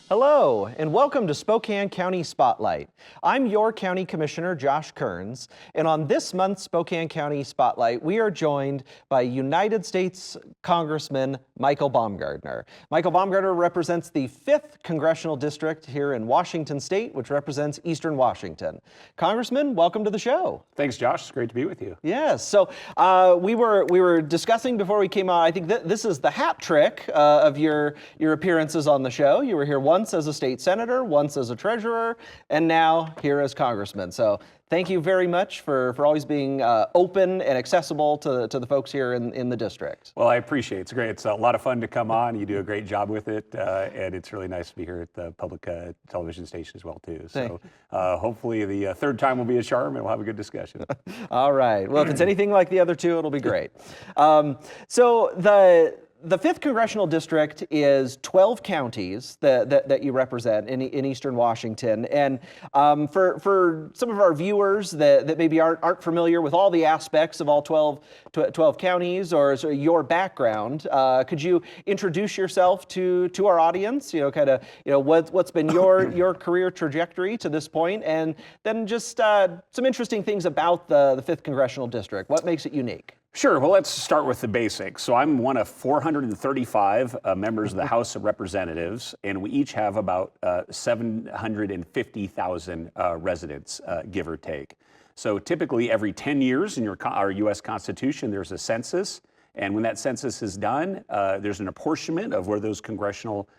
Hello, and welcome to Spokane County Spotlight. I'm your County Commissioner, Josh Kearns, and on this month's Spokane County Spotlight, we are joined by United States Congressman Michael Baumgartner. Michael Baumgartner represents the 5th Congressional District here in Washington State, which represents Eastern Washington. Congressman, welcome to the show. Thanks, Josh. It's great to be with you. Yes, so we were discussing before we came on, I think this is the hat trick of your appearances on the show. You were here once as a state senator, once as a treasurer, and now here as congressman. So thank you very much for always being open and accessible to the folks here in the district. Well, I appreciate it. It's great. It's a lot of fun to come on. You do a great job with it, and it's really nice to be here at the public television station as well, too. So hopefully the third time will be a charm, and we'll have a good discussion. All right. Well, if it's anything like the other two, it'll be great. So the 5th Congressional District is 12 counties that you represent in Eastern Washington. And for some of our viewers that maybe aren't familiar with all the aspects of all 12 counties or your background, could you introduce yourself to our audience? What's been your career trajectory to this point, and then just some interesting things about the 5th Congressional District. What makes it unique? Sure. Well, let's start with the basics. So I'm one of 435 members of the House of Representatives, and we each have about 750,000 residents, give or take. So typically every 10 years in our U.S. Constitution, there's a census. And when that census is done, there's an apportionment of where those congressional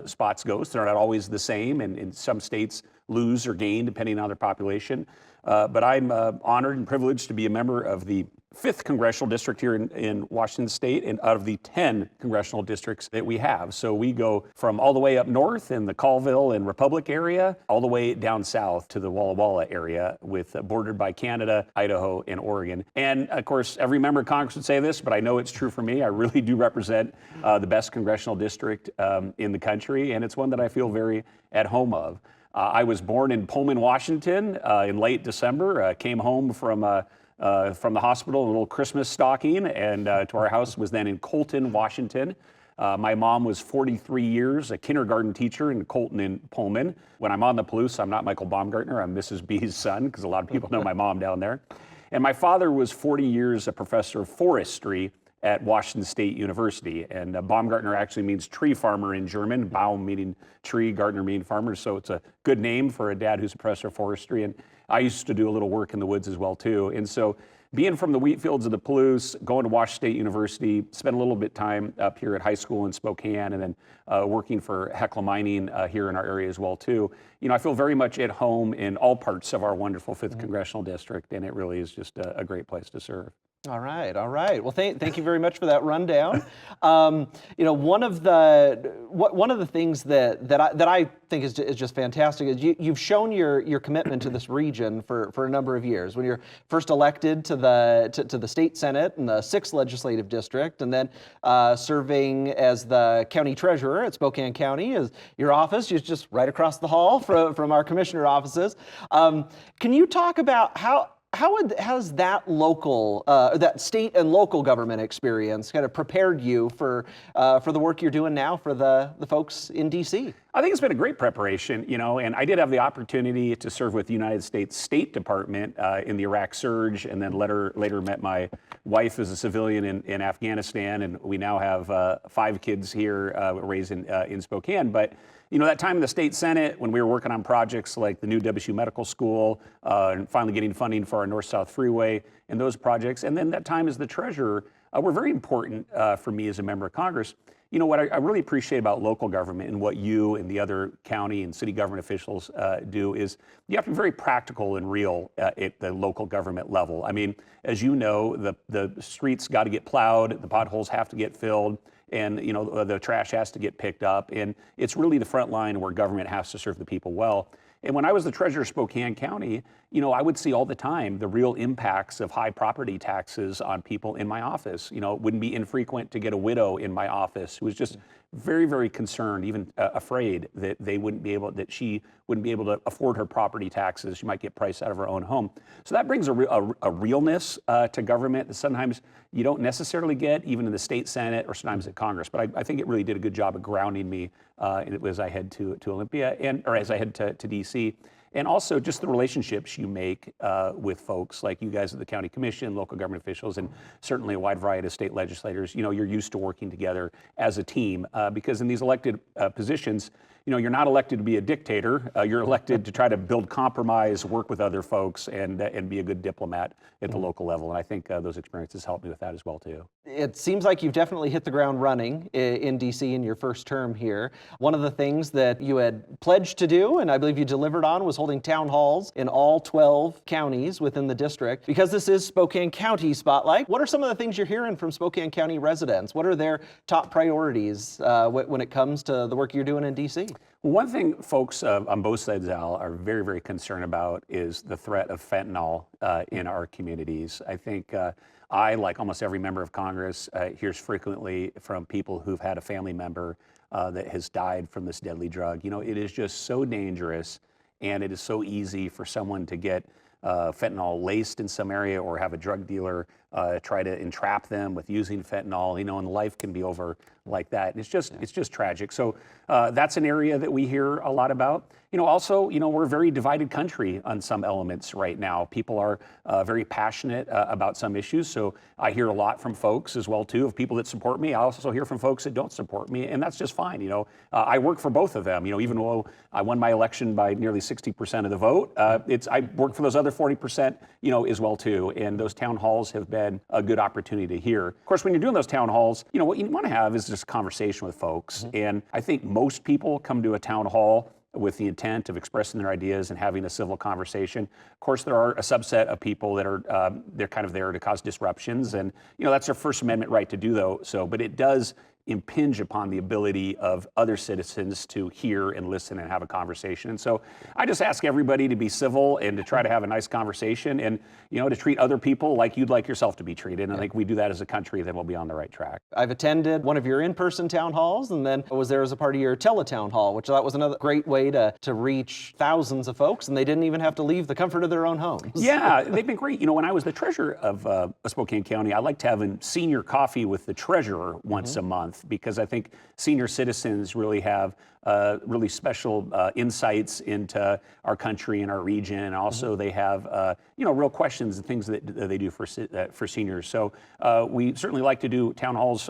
spots go. So they're not always the same, and some states lose or gain depending on their population. But I'm honored and privileged to be a member of the 5th Congressional District here in Washington State, and out of the 10 congressional districts that we have. So we go from all the way up north in the Colville and Republic area, all the way down south to the Walla Walla area, bordered by Canada, Idaho, and Oregon. And of course, every member of Congress would say this, but I know it's true for me. I really do represent the best congressional district in the country, and it's one that I feel very at home of. I was born in Pullman, Washington in late December, came home from the hospital, a little Christmas stocking, and to our house was then in Colton, Washington. My mom was 43 years, a kindergarten teacher in Colton and Pullman. When I'm on the Palouse, I'm not Michael Baumgartner, I'm Mrs. B's son, because a lot of people know my mom down there. And my father was 40 years a professor of forestry at Washington State University. And Baumgartner actually means tree farmer in German, Baum meaning tree, Gartner meaning farmer. So it's a good name for a dad who's a professor of forestry. And I used to do a little work in the woods as well, too. And so being from the wheat fields of the Palouse, going to Washington State University, spent a little bit of time up here at high school in Spokane, and then working for Hecla Mining here in our area as well, too. You know, I feel very much at home in all parts of our wonderful 5th Congressional District, and it really is just a great place to serve. All right. Well, thank you very much for that rundown. One of the things that I think is just fantastic is you've shown your commitment to this region for a number of years. When you're first elected to the state senate in the 6th legislative district, and then serving as the county treasurer at Spokane County, as your office is just right across the hall from our commissioner offices. Can you talk about how has that that state and local government experience kind of prepared you for the work you're doing now for the folks in D.C.? I think it's been a great preparation, and I did have the opportunity to serve with the United States State Department in the Iraq surge, and then later met my wife as a civilian in Afghanistan, and we now have 5 kids here raised in Spokane. But that time in the state senate, when we were working on projects like the new WSU Medical School, and finally getting funding for our North-South Freeway and those projects, and then that time as the treasurer, were very important for me as a member of Congress. What I really appreciate about local government and what you and the other county and city government officials do is you have to be very practical and real at the local government level. I mean, as you know, the streets got to get plowed, the potholes have to get filled, and the trash has to get picked up, and it's really the front line where government has to serve the people well. And when I was the treasurer of Spokane County, I would see all the time the real impacts of high property taxes on people in my office. It wouldn't be infrequent to get a widow in my office who was just very, very concerned, even afraid that she wouldn't be able to afford her property taxes. She might get priced out of her own home. So that brings a realness to government that sometimes you don't necessarily get even in the state senate or sometimes at Congress. But I think it really did a good job of grounding me as I head to Olympia, or as I head to DC. And also just the relationships you make with folks like you guys at the county commission, local government officials, and certainly a wide variety of state legislators. You know, you're used to working together as a team because in these elected positions, you know, you're not elected to be a dictator. You're elected to try to build compromise, work with other folks, and be a good diplomat at the local level. And I think those experiences helped me with that as well, too. It seems like you've definitely hit the ground running in DC in your first term here. One of the things that you had pledged to do, and I believe you delivered on, was holding town halls in all 12 counties within the district. Because this is Spokane County Spotlight, what are some of the things you're hearing from Spokane County residents? What are their top priorities when it comes to the work you're doing in DC? One thing folks on both sides, Al, are very, very concerned about is the threat of fentanyl in our communities. I think I, like almost every member of Congress, hears frequently from people who've had a family member that has died from this deadly drug. You know, it is just so dangerous, and it is so easy for someone to get fentanyl laced in some area or have a drug dealer try to entrap them with using fentanyl, you know, and life can be over like that. And it's just tragic. So that's an area that we hear a lot about. You know, also, you know, we're a very divided country on some elements right now. People are very passionate about some issues. So I hear a lot from folks as well, too, of people that support me. I also hear from folks that don't support me, and that's just fine. You know, I work for both of them. You know, even though I won my election by nearly 60% of the vote, I work for those other 40%, you know, as well, too. And those town halls have been a good opportunity to hear. Of course, when you're doing those town halls, you know, what you want to have is just a conversation with folks. And I think most people come to a town hall with the intent of expressing their ideas and having a civil conversation. Of course, there are a subset of people that are they're kind of there to cause disruptions, and you know that's their First Amendment right to do so. But it does impinge upon the ability of other citizens to hear and listen and have a conversation. And so I just ask everybody to be civil and to try to have a nice conversation and, you know, to treat other people like you'd like yourself to be treated. And I think we do that as a country, then we'll be on the right track. I've attended one of your in-person town halls and then was there as a part of your teletown hall, which I thought was another great way to reach thousands of folks, and they didn't even have to leave the comfort of their own homes. Yeah, they've been great. You know, when I was the treasurer of Spokane County, I liked having senior coffee with the treasurer once a month, because I think senior citizens really have really special insights into our country and our region, and also they have you know, real questions and things that they do for seniors. So we certainly like to do town halls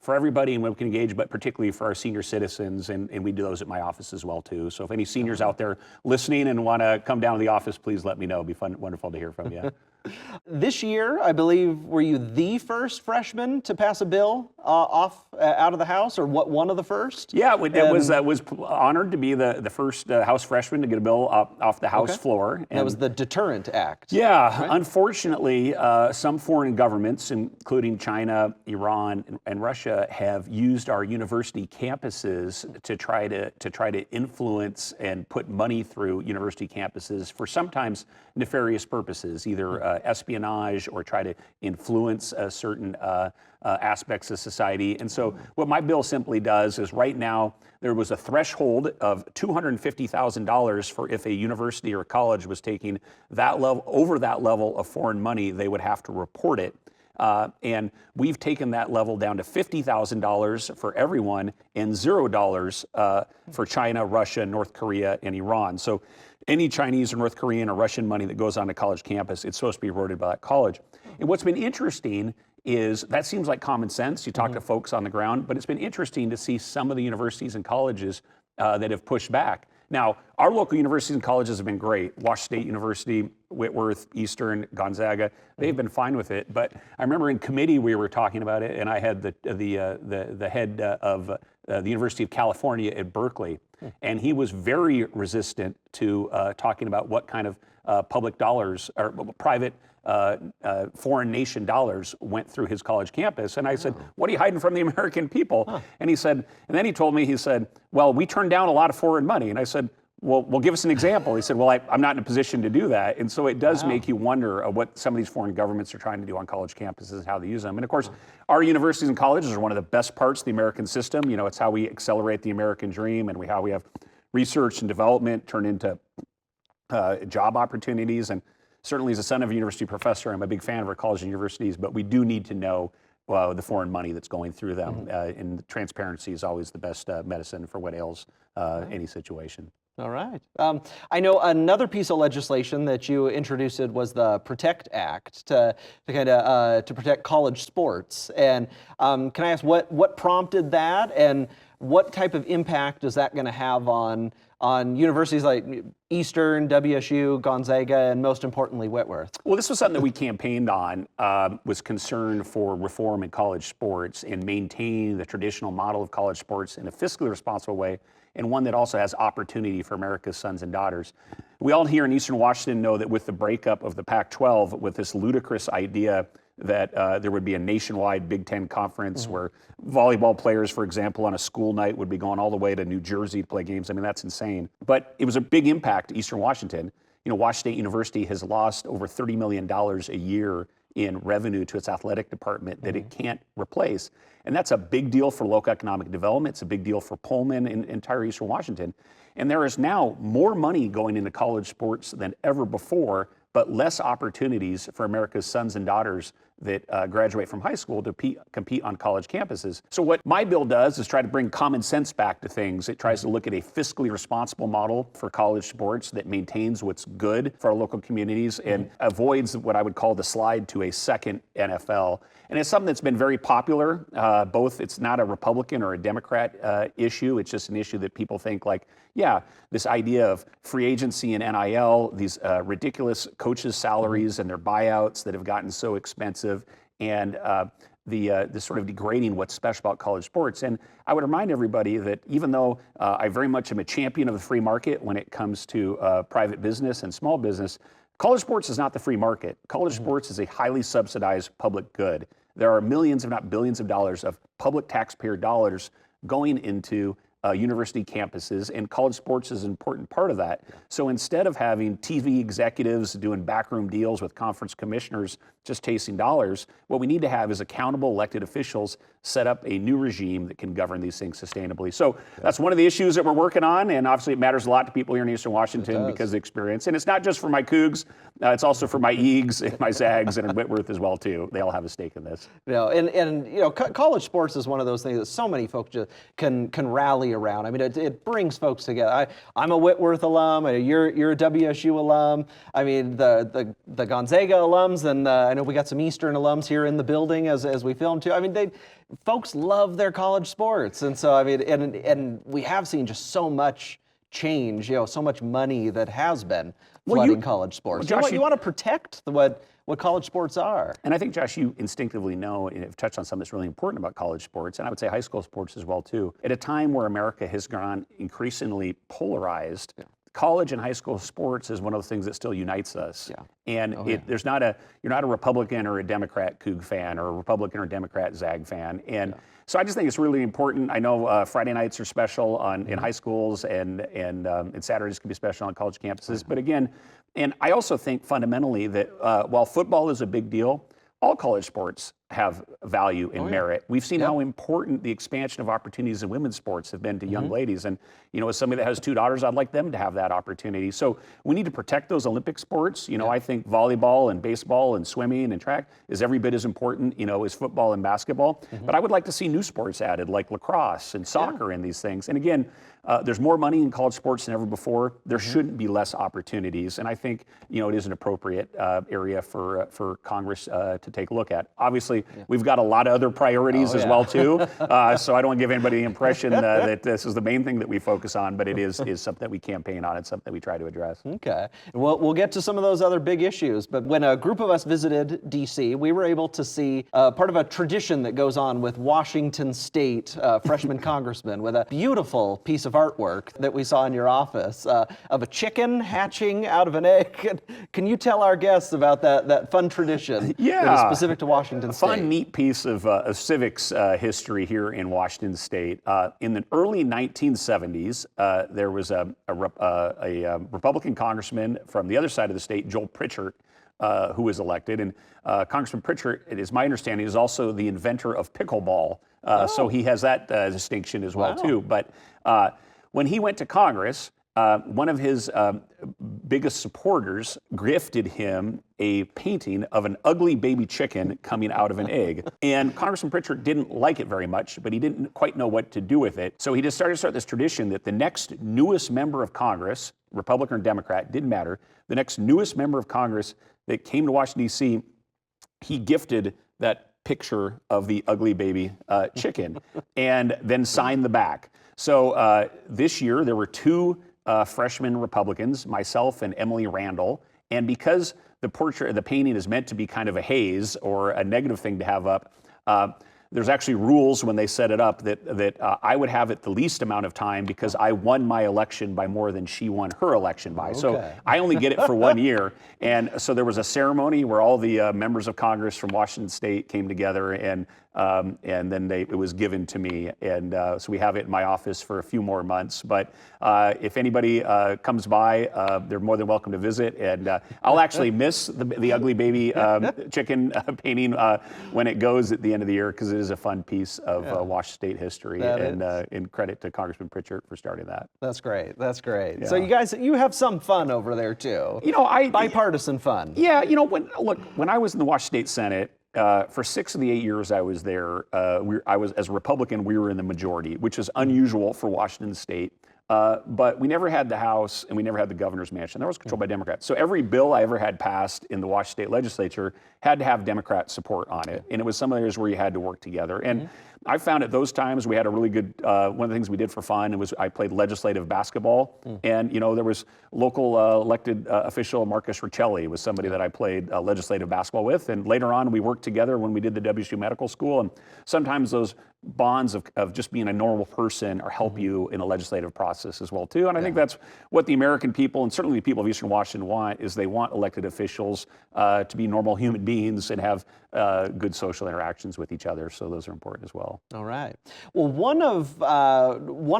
for everybody and we can engage, but particularly for our senior citizens, and we do those at my office as well too. So if any seniors out there listening and want to come down to the office, please let me know. It'd be fun, wonderful to hear from you. This year, I believe, were you the first freshman to pass a bill out of the House, or what, one of the first? Yeah, it was honored to be the first House freshman to get a bill off the House floor. And that was the Deterrent Act. Yeah, right? Unfortunately, some foreign governments, including China, Iran, and Russia, have used our university campuses to try to influence and put money through university campuses for sometimes nefarious purposes, either espionage or try to influence certain aspects of society. And so what my bill simply does is, right now there was a threshold of $250,000 for if a university or a college was taking that level, over that level of foreign money, they would have to report it. And we've taken that level down to $50,000 for everyone and $0 for China, Russia, North Korea, and Iran. So any Chinese or North Korean or Russian money that goes on a college campus, it's supposed to be eroded by that college. And what's been interesting is that seems like common sense. You talk to folks on the ground, but it's been interesting to see some of the universities and colleges that have pushed back. Now, our local universities and colleges have been great. Washington State University, Whitworth, Eastern, Gonzaga, they've been fine with it. But I remember in committee we were talking about it, and I had the head of the University of California at Berkeley, and he was very resistant to talking about what kind of public dollars or private foreign nation dollars went through his college campus. And I said, what are you hiding from the American people? And he said, and then he told me, he said, well, we turned down a lot of foreign money. And I said, well, give us an example. He said, well, I'm not in a position to do that. And so it does make you wonder what some of these foreign governments are trying to do on college campuses and how they use them. And of course, our universities and colleges are one of the best parts of the American system. You know, it's how we accelerate the American dream, and how we have research and development turn into job opportunities. And certainly as a son of a university professor, I'm a big fan of our colleges and universities, but we do need to know the foreign money that's going through them. And transparency is always the best medicine for what ails any situation. All right. I know another piece of legislation that you introduced was the Protect Act to kind of to protect college sports. And can I ask what prompted that, and what type of impact is that going to have on universities like Eastern, WSU, Gonzaga, and most importantly, Whitworth? Well, this was something that we campaigned on, was concern for reform in college sports and maintaining the traditional model of college sports in a fiscally responsible way, and one that also has opportunity for America's sons and daughters. We all here in Eastern Washington know that with the breakup of the Pac-12, with this ludicrous idea that there would be a nationwide Big Ten conference where volleyball players, for example, on a school night would be going all the way to New Jersey to play games. I mean, that's insane. But it was a big impact to Eastern Washington. You know, Washington State University has lost over $30 million a year in revenue to its athletic department that it can't replace. And that's a big deal for local economic development. It's a big deal for Pullman and entire Eastern Washington. And there is now more money going into college sports than ever before, but less opportunities for America's sons and daughters that graduate from high school to compete on college campuses. So what my bill does is try to bring common sense back to things. It tries to look at a fiscally responsible model for college sports that maintains what's good for our local communities and avoids what I would call the slide to a second NFL. And it's something that's been very popular. Both, it's not a Republican or a Democrat issue. It's just an issue that people think like, yeah, this idea of free agency and NIL, these ridiculous coaches' salaries and their buyouts that have gotten so expensive, and the sort of degrading what's special about college sports. And I would remind everybody that even though I very much am a champion of the free market when it comes to private business and small business, college sports is not the free market. College sports is a highly subsidized public good. There are millions, if not billions of dollars of public taxpayer dollars going into university campuses, and college sports is an important part of that. So instead of having TV executives doing backroom deals with conference commissioners just chasing dollars, what we need to have is accountable elected officials set up a new regime that can govern these things sustainably. So that's one of the issues that we're working on, and obviously it matters a lot to people here in Eastern Washington because of the experience. And it's not just for my Cougs, it's also for my Eags and my Zags and in Whitworth as well too. They all have a stake in this. You know, and you know, college sports is one of those things that so many folks just can rally around. I mean, it brings folks together. I'm a Whitworth alum. You're a WSU alum. I mean, the Gonzaga alums, and I know we got some Eastern alums here in the building as we film too. I mean, folks love their college sports, and so I mean, and we have seen just so much change. You know, so much money that has been flooding college sports. Josh, you want to protect what college sports are. And I think, Josh, you instinctively know and have touched on something that's really important about college sports, and I would say high school sports as well, too. At a time where America has gone increasingly polarized, college and high school sports is one of those things that still unites us. Yeah. And you're not a Republican or a Democrat Coug fan or a Republican or Democrat Zag fan. And so I just think it's really important. I know Friday nights are special in high schools, and Saturdays can be special on college campuses. But again, and I also think fundamentally that while football is a big deal, all college sports have value and merit. We've seen how important the expansion of opportunities in women's sports have been to young ladies. And, you know, as somebody that has two daughters, I'd like them to have that opportunity. So we need to protect those Olympic sports. You know, I think volleyball and baseball and swimming and track is every bit as important, you know, as football and basketball. But I would like to see new sports added like lacrosse and soccer and these things. And again, there's more money in college sports than ever before. There shouldn't be less opportunities. And I think, you know, it is an appropriate area for Congress to take a look at. Obviously, we've got a lot of other priorities as well, too. So I don't want to give anybody the impression that this is the main thing that we focus on, but it is something that we campaign on. It's something that we try to address. Okay. Well, we'll get to some of those other big issues. But when a group of us visited D.C., we were able to see part of a tradition that goes on with Washington State freshman congressman with a beautiful piece of artwork that we saw in your office of a chicken hatching out of an egg. Can you tell our guests about that fun tradition that is specific to Washington State? Fun, neat piece of civics history here in Washington State. In the early 1970s, there was a Republican congressman from the other side of the state, Joel Pritchard, who was elected. And Congressman Pritchard, it is my understanding, is also the inventor of pickleball. So he has that distinction as well, too. But when he went to Congress, one of his biggest supporters gifted him a painting of an ugly baby chicken coming out of an egg. And Congressman Pritchard didn't like it very much, but he didn't quite know what to do with it. So he just started this tradition that the next newest member of Congress, Republican or Democrat, didn't matter, the next newest member of Congress that came to Washington, D.C., he gifted that picture of the ugly baby chicken and then signed the back. So this year there were two freshman Republicans, myself and Emily Randall, and because the painting is meant to be kind of a haze or a negative thing to have up, there's actually rules when they set it up that I would have it the least amount of time because I won my election by more than she won her election by. Okay. So I only get it for 1 year. And so there was a ceremony where all the members of Congress from Washington State came together, and then it was given to me. And so we have it in my office for a few more months. But if anybody comes by, they're more than welcome to visit. And I'll actually miss the ugly baby chicken painting when it goes at the end of the year, because it is a fun piece of Washington State history. And in credit to Congressman Pritchard for starting that. That's great. That's great. Yeah. So you have some fun over there too. Bipartisan fun. Yeah. When I was in the Washington State Senate, for 6 of the 8 years I was there, I was, as a Republican, we were in the majority, which is unusual for Washington State. But we never had the House and we never had the governor's mansion. That was controlled by Democrats. So every bill I ever had passed in the Washington State legislature had to have Democrat support on it. And it was some areas where you had to work together. And I found at those times we had a really good, one of the things we did for fun was I played legislative basketball. And, there was local elected official Marcus Riccelli was somebody that I played legislative basketball with. And later on we worked together when we did the WSU Medical School. And sometimes those bonds of just being a normal person or help you in a legislative process as well too. And I think that's what the American people, and certainly the people of Eastern Washington, want, is they want elected officials to be normal human beings and have good social interactions with each other. So those are important as well. All right. Well, one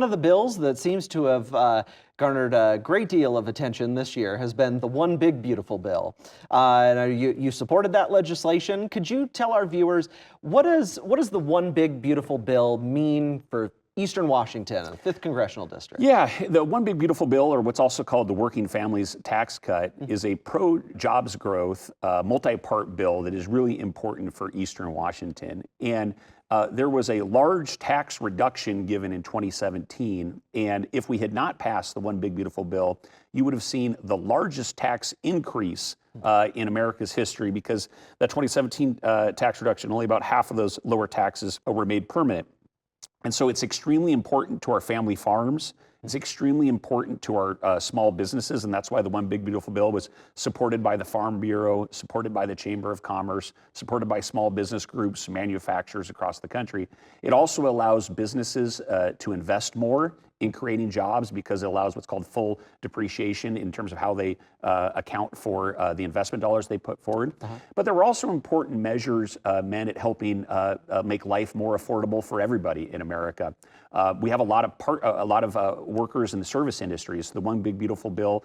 of the bills that seems to have garnered a great deal of attention this year has been the One Big Beautiful Bill. And you supported that legislation. Could you tell our viewers what does the One Big Beautiful Bill mean for Eastern Washington, 5th Congressional District? Yeah, the One Big Beautiful Bill, or what's also called the Working Families Tax Cut, is a pro-jobs growth, multi-part bill that is really important for Eastern Washington. And there was a large tax reduction given in 2017, and if we had not passed the One Big Beautiful Bill, you would have seen the largest tax increase in America's history, because that 2017 tax reduction, only about half of those lower taxes were made permanent. And so it's extremely important to our family farms. It's extremely important to our small businesses, and that's why the One Big Beautiful Bill was supported by the Farm Bureau, supported by the Chamber of Commerce, supported by small business groups, manufacturers across the country. It also allows businesses to invest more in creating jobs, because it allows what's called full depreciation in terms of how they account for the investment dollars they put forward. But there were also important measures meant at helping make life more affordable for everybody in America. We have a lot of workers in the service industries. The One Big Beautiful Bill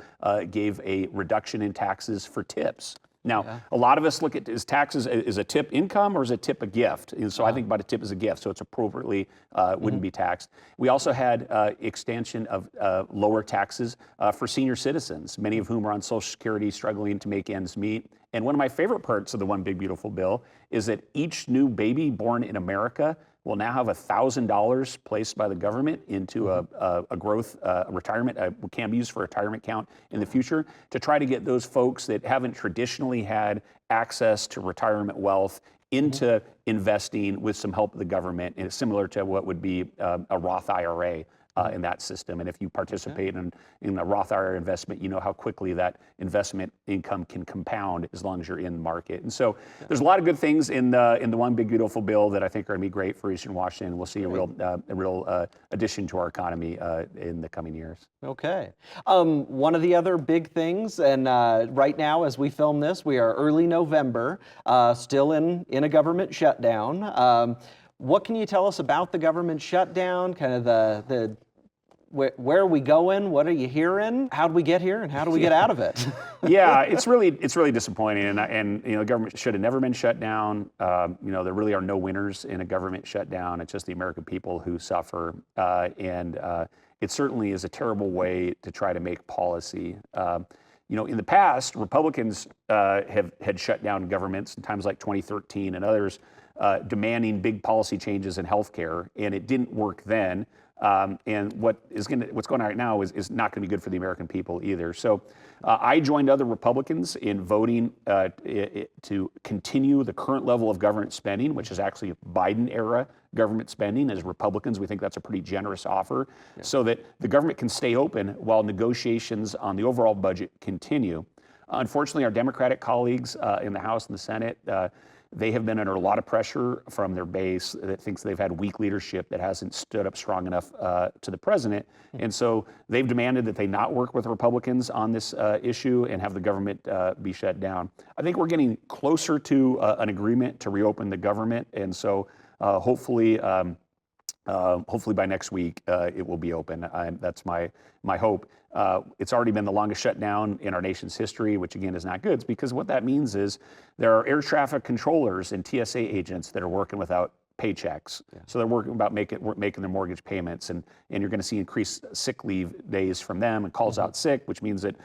gave a reduction in taxes for tips. Now, a lot of us look at taxes as a tip income, or is a tip a gift? And so I think about a tip as a gift, so it's appropriately wouldn't be taxed. We also had extension of lower taxes for senior citizens, many of whom are on Social Security, struggling to make ends meet. And one of my favorite parts of the One Big Beautiful Bill is that each new baby born in America will now have $1,000 placed by the government into a growth retirement, can be used for a retirement account in the future, to try to get those folks that haven't traditionally had access to retirement wealth into investing with some help of the government, and it's similar to what would be a Roth IRA. In that system. And if you participate in a Roth IRA investment, you know how quickly that investment income can compound as long as you're in the market. And so there's a lot of good things in the One Big Beautiful Bill that I think are going to be great for Eastern Washington. We'll see a real addition to our economy in the coming years. Okay. One of the other big things, and right now as we film this, we are early November, still in a government shutdown. What can you tell us about the government shutdown, kind of where are we going? What are you hearing? How do we get here, and how do we get out of it? Yeah, it's really disappointing, and the government should have never been shut down. There really are no winners in a government shutdown. It's just the American people who suffer, and it certainly is a terrible way to try to make policy. In the past, Republicans had shut down governments in times like 2013 and others, demanding big policy changes in healthcare, and it didn't work then. And what's going on right now is not going to be good for the American people either. So I joined other Republicans in voting to continue the current level of government spending, which is actually Biden-era government spending. As Republicans, we think that's a pretty generous offer, so that the government can stay open while negotiations on the overall budget continue. Unfortunately, our Democratic colleagues in the House and the Senate, they have been under a lot of pressure from their base that thinks they've had weak leadership that hasn't stood up strong enough to the president. And so they've demanded that they not work with Republicans on this issue and have the government be shut down. I think we're getting closer to an agreement to reopen the government. And so hopefully by next week, it will be open. That's my hope. It's already been the longest shutdown in our nation's history, which again is not good. It's because what that means is there are air traffic controllers and TSA agents that are working without paychecks. So they're working about making their mortgage payments, and you're going to see increased sick leave days from them and calls out sick, which means that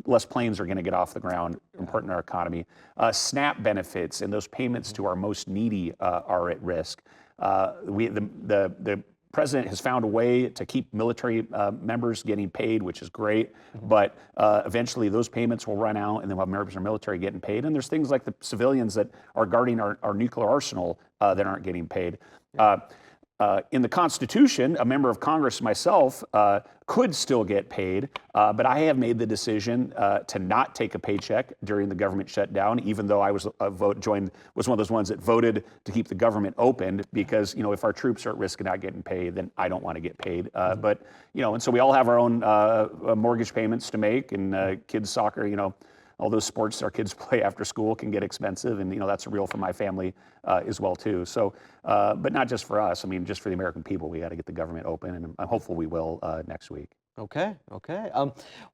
less planes are going to get off the ground, important in our economy. SNAP benefits and those payments to our most needy are at risk. The president has found a way to keep military members getting paid, which is great, but eventually those payments will run out and then we'll have members of our military getting paid. And there's things like the civilians that are guarding our nuclear arsenal that aren't getting paid. In the Constitution, a member of Congress, myself, could still get paid, but I have made the decision to not take a paycheck during the government shutdown, even though I was one of those ones that voted to keep the government open, because if our troops are at risk of not getting paid, then I don't want to get paid. But and so we all have our own mortgage payments to make, and kids soccer, all those sports our kids play after school can get expensive, and that's real for my family as well too. So, but not just for us. I mean, just for the American people, we got to get the government open, and I'm hopeful we will next week. Okay.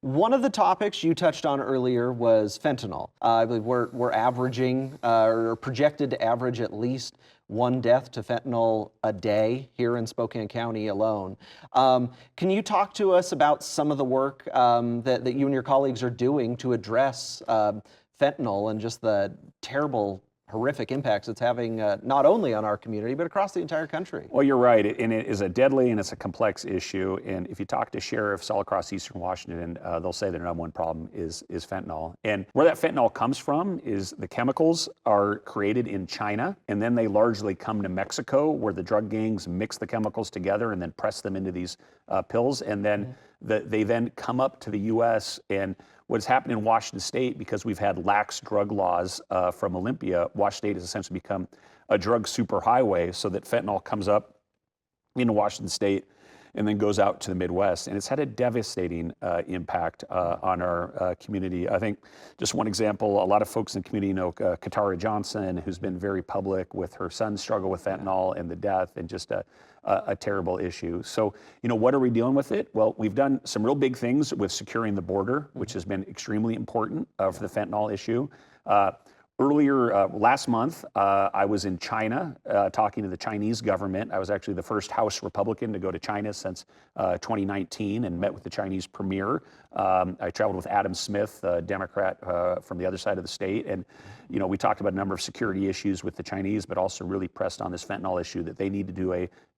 One of the topics you touched on earlier was fentanyl. I believe we're averaging or projected to average at least one death to fentanyl a day here in Spokane County alone. Can you talk to us about some of the work that you and your colleagues are doing to address fentanyl and just the terrible, horrific impacts it's having not only on our community, but across the entire country? Well, you're right, and it is a deadly and it's a complex issue. And if you talk to sheriffs all across Eastern Washington, they'll say their number one problem is fentanyl. And where that fentanyl comes from is the chemicals are created in China, and then they largely come to Mexico, where the drug gangs mix the chemicals together and then press them into these pills, and then they then come up to the U.S. And what's happened in Washington State, because we've had lax drug laws from Olympia, Washington State has essentially become a drug superhighway, so that fentanyl comes up into Washington State and then goes out to the Midwest. And it's had a devastating impact on our community. I think just one example, a lot of folks in the community know Katara Johnson, who's been very public with her son's struggle with fentanyl and the death, and just a terrible issue. So, what are we dealing with it? Well, we've done some real big things with securing the border, which has been extremely important for the fentanyl issue. Earlier last month, I was in China talking to the Chinese government. I was actually the first House Republican to go to China since 2019 and met with the Chinese premier. I traveled with Adam Smith, a Democrat from the other side of the state. And, we talked about a number of security issues with the Chinese, but also really pressed on this fentanyl issue, that they need to do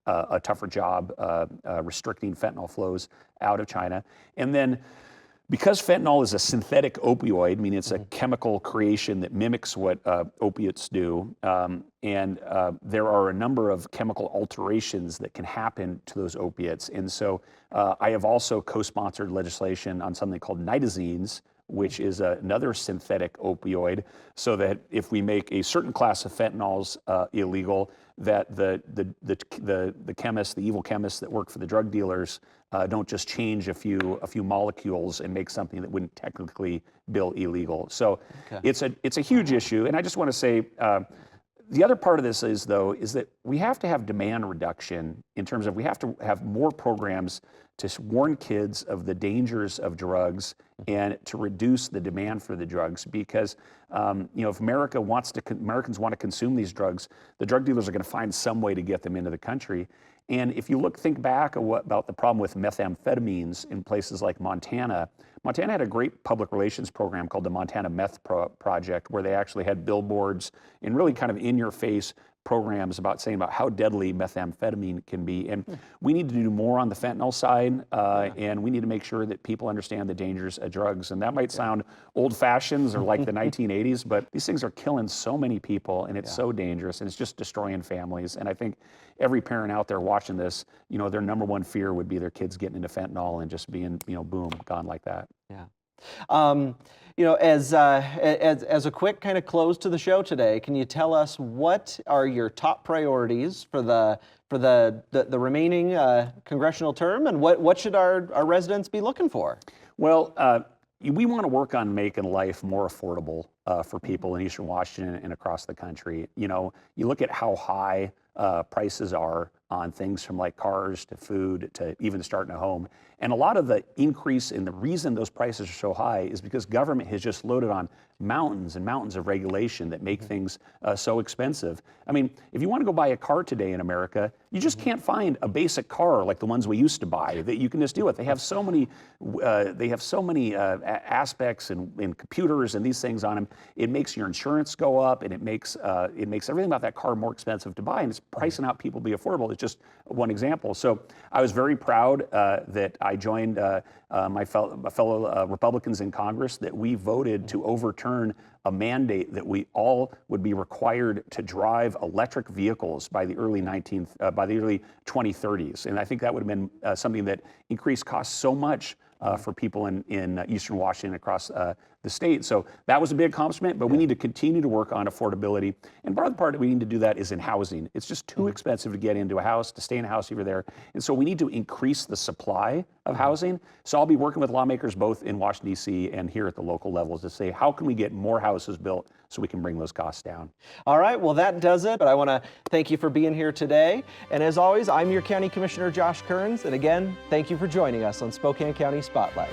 a tougher job restricting fentanyl flows out of China. And then, because fentanyl is a synthetic opioid, meaning it's a chemical creation that mimics what opiates do, and there are a number of chemical alterations that can happen to those opiates. And so I have also co-sponsored legislation on something called nitazines, which is another synthetic opioid, so that if we make a certain class of fentanyls illegal, that the chemists, the evil chemists that work for the drug dealers, don't just change a few molecules and make something that wouldn't technically be illegal. So it's a huge issue. And I just want to say, the other part of this is that we have to have demand reduction, in terms of we have to have more programs to warn kids of the dangers of drugs and to reduce the demand for the drugs. Because if Americans want to consume these drugs, the drug dealers are going to find some way to get them into the country. And if you think back about the problem with methamphetamines in places like Montana, Montana had a great public relations program called the Montana Meth Project, where they actually had billboards and really kind of in-your-face programs about saying about how deadly methamphetamine can be. And we need to do more on the fentanyl side, and we need to make sure that people understand the dangers of drugs. And that might sound old-fashioned or like the 1980s, but these things are killing so many people, and it's so dangerous, and it's just destroying families. And I think every parent out there watching this, their number one fear would be their kids getting into fentanyl and just being, boom, gone like that. Yeah. As a quick kind of close to the show today, can you tell us what are your top priorities for the remaining congressional term, and what should our residents be looking for? Well, we want to work on making life more affordable for people in Eastern Washington and across the country. You look at how high prices are on things from like cars to food to even starting a home. And a lot of the increase in the reason those prices are so high is because government has just loaded on mountains and mountains of regulation that make things so expensive. I mean, if you want to go buy a car today in America, you just can't find a basic car like the ones we used to buy that you can just deal with. They have so many, aspects and computers and these things on them. It makes your insurance go up, and it makes everything about that car more expensive to buy, and it's pricing out people to be affordable. It's just one example. So I was very proud that I joined my fellow Republicans in Congress, that we voted to overturn a mandate that we all would be required to drive electric vehicles by the early 2030s. And I think that would have been something that increased costs so much for people in Eastern Washington across the state. So that was a big accomplishment, but we need to continue to work on affordability. And part of the part that we need to do that is in housing. It's just too expensive to get into a house, to stay in a house over there. And so we need to increase the supply of housing. So I'll be working with lawmakers both in Washington, D.C. and here at the local levels to say, how can we get more houses built so we can bring those costs down? All right, well, that does it. But I want to thank you for being here today. And as always, I'm your County Commissioner, Josh Kearns. And again, thank you for joining us on Spokane County Spotlight.